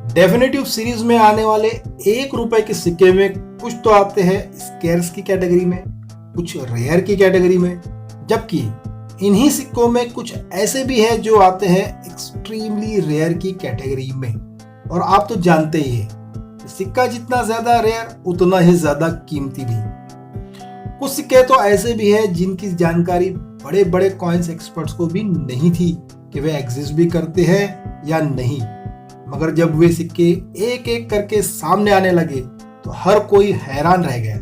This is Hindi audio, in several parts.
डेफिनेटिव सीरीज में आने वाले 1 रुपए के सिक्के में कुछ तो आते हैं स्केर्स की कैटेगरी में, कुछ रेयर की कैटेगरी में, जबकि इन्हीं सिक्कों में कुछ ऐसे भी हैं जो आते हैं एक्सट्रीमली रेयर की कैटेगरी में। और आप तो जानते ही हैं, सिक्का जितना ज्यादा रेयर उतना ही ज्यादा कीमती भी। कुछ सिक्के तो ऐसे भी हैं जिनकी जानकारी बड़े बड़े कॉइन्स एक्सपर्ट्स को भी नहीं थी कि वे एग्जिस्ट भी करते हैं या नहीं, मगर जब वे सिक्के एक एक करके सामने आने लगे तो हर कोई हैरान रह गया।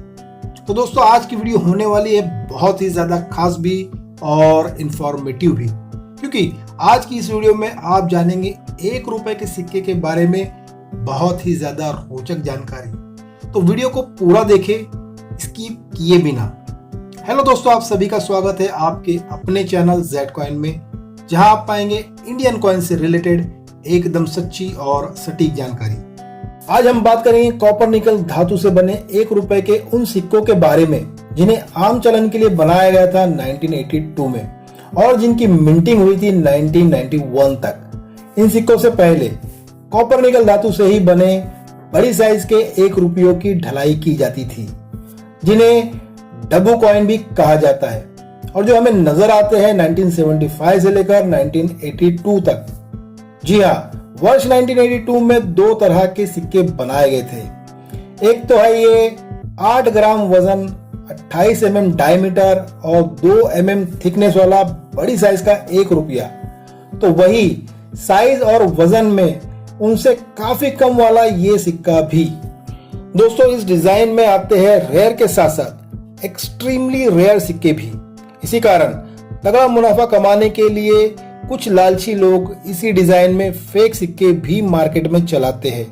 तो दोस्तों, आज की वीडियो होने वाली है बहुत ही ज्यादा खास भी और इंफॉर्मेटिव भी, क्योंकि आज की इस वीडियो में आप जानेंगे 1 रुपए के सिक्के के बारे में बहुत ही ज्यादा रोचक जानकारी। तो वीडियो को पूरा देखें स्किप किए बिना। हेलो दोस्तों, आप सभी का स्वागत है आपके अपने चैनल जेड कॉइन में, जहां आप पाएंगे इंडियन कॉइन से रिलेटेड एकदम सच्ची और सटीक जानकारी। आज हम बात करेंगे कॉपर निकल धातु से बने 1 रुपए के उन सिक्कों के बारे में जिन्हें आम चलन के लिए बनाया गया था 1982 में और जिनकी मिंटिंग हुई थी 1991 तक। इन सिक्कों से पहले कॉपर निकल धातु से ही बने बड़ी साइज के 1 रुपयों की ढलाई की जाती थी, जिन्हें डब्बू कॉइन भी कहा जाता है, और जो हमें नजर आते हैं 1975 से लेकर 1982 तक। जी हाँ, वर्ष 1982 में 2 तरह के सिक्के बनाए गए थे। एक तो है ये 8 ग्राम वजन, 28 mm डायमीटर और 2 mm थिकनेस वाला बड़ी साइज का 1 रुपया। तो वही साइज और वजन में उनसे काफी कम वाला ये सिक्का भी। दोस्तों, इस डिजाइन में आते हैं रेयर के साथ साथ एक्सट्रीमली रेयर सिक्के भी। इसी कारण तगड़ा मुनाफा कमाने के लिए कुछ लालची लोग इसी डिजाइन में फेक सिक्के भी मार्केट में चलाते हैं।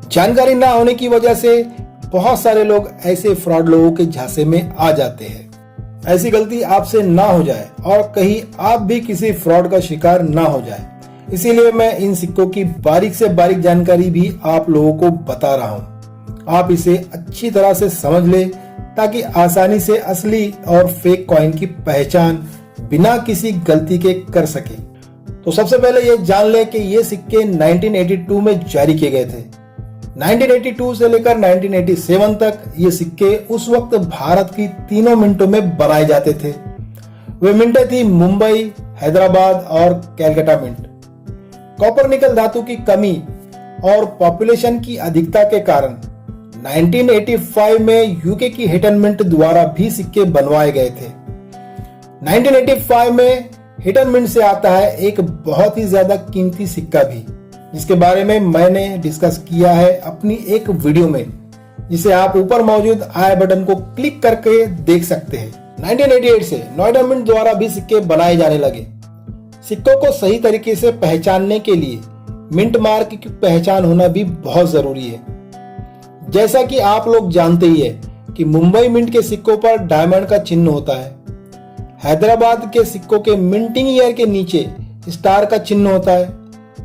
जानकारी ना होने की वजह से बहुत सारे लोग ऐसे फ्रॉड लोगों के झांसे में आ जाते हैं। ऐसी गलती आपसे ना हो जाए और कहीं आप भी किसी फ्रॉड का शिकार ना हो जाए, इसीलिए मैं इन सिक्कों की बारीक से बारीक जानकारी भी आप लोगों को बता रहा हूँ। आप इसे अच्छी तरह से समझ ले ताकि आसानी से असली और फेक कॉइन की पहचान बिना किसी गलती के कर सके। तो सबसे पहले ये जान ले कि ये सिक्के 1982 में जारी किए गए थे। 1982 से लेकर 1987 तक ये सिक्के उस वक्त भारत की 3 मिंटों में बनाए जाते थे। वे मिंटें थी मुंबई, हैदराबाद और कैलकाटा मिंट। कॉपर निकल धातु की कमी और पॉपुलेशन की अधिकता के कारण 1985 में यूके की हिट एंड मिंट द्वारा भी सिक्के बनवाए गए थे। 1985 में हिट एंड मिंट से आता है एक बहुत ही ज्यादा कीमती सिक्का भी, जिसके बारे में मैंने डिस्कस किया है अपनी एक वीडियो में, जिसे आप ऊपर मौजूद आई बटन को क्लिक करके देख सकते हैं। 1988 से नोएडा मिंट द्वारा भी सिक्के बनाए जाने लगे। सिक्कों को सही तरीके से पहचानने के लिए मिंट मार्क की पहचान होना भी बहुत जरूरी है। जैसा कि आप लोग जानते ही है कि मुंबई मिंट के सिक्कों पर डायमंड का चिन्ह होता है, हैदराबाद के सिक्कों के मिंटिंग ईयर के नीचे स्टार का चिन्ह होता है,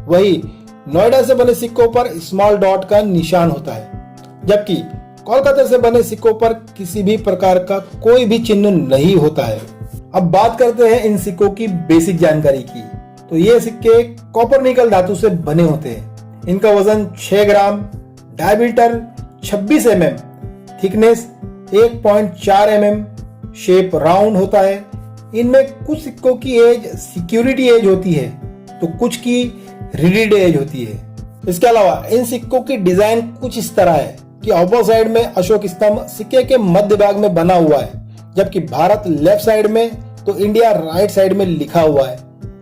वही नोएडा से बने सिक्कों पर स्मॉल डॉट का निशान होता है, जबकि कोलकाता से बने सिक्कों पर किसी भी प्रकार का कोई भी चिन्ह नहीं होता है। अब बात करते हैं इन सिक्कों की बेसिक जानकारी की। तो ये सिक्के कॉपर निकल धातु से बने होते हैं। इनका वजन 6 ग्राम, diameter 26 mm, thickness 1.4 mm, shape round होता है। इनमें कुछ सिक्कों की एज सिक्योरिटी एज होती है तो कुछ की रिडीड एज होती है। इसके अलावा इन सिक्कों की डिजाइन कुछ इस तरह है कि अपर साइड में अशोक स्तंभ सिक्के के मध्य भाग में बना हुआ है, जबकि भारत लेफ्ट साइड में तो इंडिया राइट साइड में लिखा हुआ है।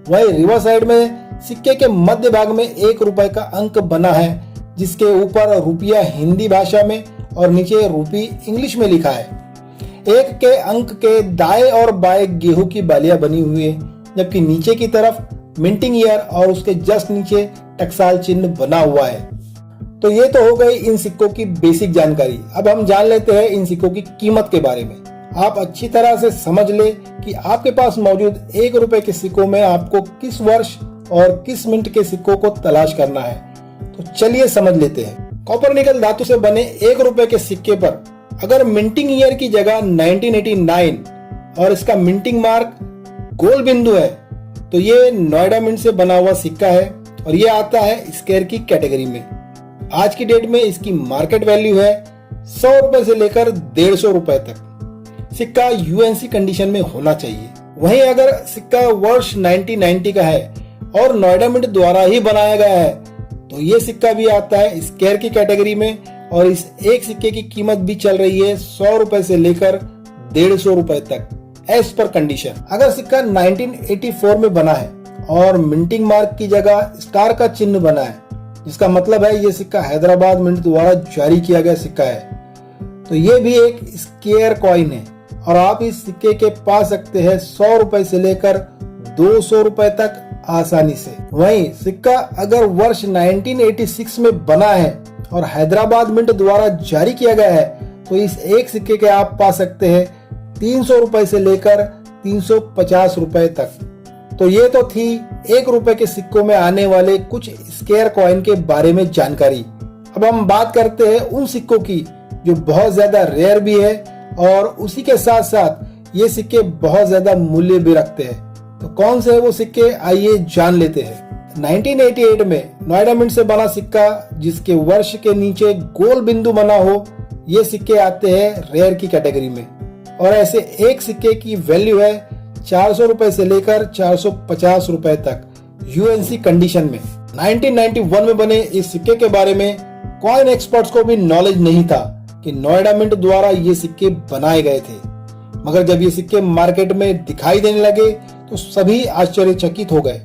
वहीं रिवर्स साइड में सिक्के के मध्य भाग में 1 रुपए का अंक बना है, जिसके ऊपर रुपया हिंदी भाषा में और नीचे रूपी इंग्लिश में लिखा है। 1 के अंक के दाएं और बाएं गेहूं की बालियां बनी हुई है, जबकि नीचे की तरफ मिंटिंग ईयर और उसके जस्ट नीचे टकसाल चिन्ह बना हुआ है। तो ये तो हो गई इन सिक्कों की बेसिक जानकारी। अब हम जान लेते हैं इन सिक्कों की कीमत के बारे में। आप अच्छी तरह से समझ ले कि आपके पास मौजूद 1 रुपए के सिक्कों में आपको किस वर्ष और किस मिंट के सिक्कों को तलाश करना है। तो चलिए समझ लेते हैं। कॉपर निकल धातु से बने 1 रुपए के सिक्के पर अगर मिंटिंग ईयर की जगह 1989 और इसका मिंटिंग मार्क गोल बिंदु है तो ये नोएडा मिंट से बना हुआ सिक्का है और ये आता है स्केर की कैटेगरी में। आज की डेट में इसकी मार्केट वैल्यू है 100 रुपए से लेकर 150 रुपए तक। सिक्का यूएनसी कंडीशन में होना चाहिए। वहीं अगर सिक्का वर्ष 1990 का है और नोएडा मिंट द्वारा ही बनाया गया है तो ये सिक्का भी आता है स्क्वायर की कैटेगरी में, और इस एक सिक्के की कीमत भी चल रही है 100 रुपए से लेकर 150 रुपए तक एज पर कंडीशन। अगर सिक्का 1984 में बना है और मिंटिंग मार्क की जगह स्टार का चिन्ह बना है, जिसका मतलब है ये सिक्का हैदराबाद मिंट द्वारा जारी किया गया सिक्का है, तो ये भी एक स्क्वायर कॉइन है और आप इस सिक्के के पा सकते हैं 100 रुपए से लेकर 200 रुपए तक आसानी से। वहीं सिक्का अगर वर्ष 1986 में बना है और हैदराबाद मिंट द्वारा जारी किया गया है तो इस एक सिक्के के आप पा सकते हैं 300 रुपए से लेकर 350 रुपए तक। तो ये तो थी 1 रुपए के सिक्कों में आने वाले कुछ स्क्वायर कॉइन के बारे में जानकारी। अब हम बात करते हैं उन सिक्कों की जो बहुत ज्यादा रेयर भी है और उसी के साथ साथ ये सिक्के बहुत ज्यादा मूल्य भी रखते हैं। तो कौन से है वो सिक्के, आइए जान लेते हैं। 1988 में नोएडा मिंट से बना सिक्का जिसके वर्ष के नीचे गोल बिंदु बना हो, ये सिक्के आते हैं रेयर की कैटेगरी में, और ऐसे एक सिक्के की वैल्यू है 400 रुपए से लेकर 450 रुपए तक यूएनसी कंडीशन में। 1991 में बने इस सिक्के के बारे में कॉइन एक्सपर्ट्स को भी नॉलेज नहीं था कि नोएडा मिंट द्वारा ये सिक्के बनाए गए थे, मगर जब ये सिक्के मार्केट में दिखाई देने लगे तो सभी आश्चर्यचकित हो गए।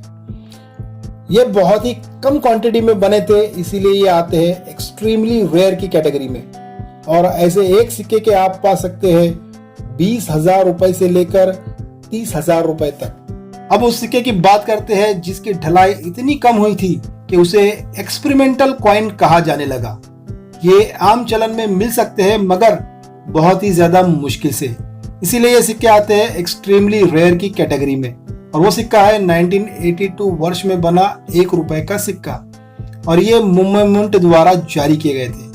ये बहुत ही कम क्वांटिटी में बने थे, इसीलिए ये आते हैं एक्सट्रीमली रेयर की कैटेगरी में, और ऐसे एक सिक्के के आप पा सकते हैं 20,000 रुपए से लेकर 30,000 रुपए तक। अब उस सिक्के की बात करते हैं जिसकी ढलाई इतनी कम हुई थी कि उसे एक्सपेरिमेंटल कॉइन कहा जाने लगा। ये आम चलन में मिल सकते हैं मगर बहुत ही ज्यादा मुश्किल से, इसीलिए ये सिक्के आते हैं एक्सट्रीमली रेयर की कैटेगरी में। और वो सिक्का है 1982 वर्ष में बना 1 रुपए का सिक्का, और ये मुंबई मिंट द्वारा जारी किए गए थे,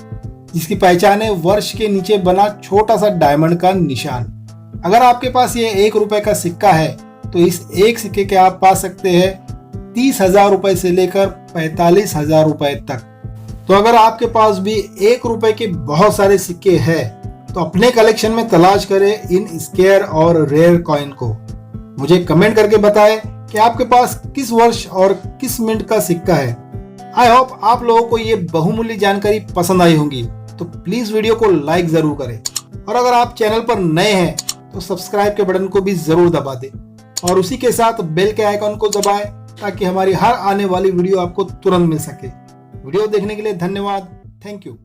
जिसकी पहचान है वर्ष के नीचे बना छोटा सा डायमंड का निशान। अगर आपके पास ये 1 रुपए का सिक्का है तो इस एक सिक्के के आप पा सकते हैं 30,000 रुपए से लेकर 45,000 रुपए तक। तो अगर आपके पास भी 1 रुपए के बहुत सारे सिक्के हैं तो अपने कलेक्शन में तलाश करें इन स्क्वायर और रेयर कॉइन को। मुझे कमेंट करके बताएं कि आपके पास किस वर्ष और किस मिंट का सिक्का है। आई होप आप लोगों को ये बहुमूल्य जानकारी पसंद आई होगी, तो प्लीज वीडियो को लाइक जरूर करें, और अगर आप चैनल पर नए हैं तो सब्सक्राइब के बटन को भी जरूर दबा दें, और उसी के साथ बेल के आइकॉन को दबाएं ताकि हमारी हर आने वाली वीडियो आपको तुरंत मिल सके। वीडियो देखने के लिए धन्यवाद। Thank you.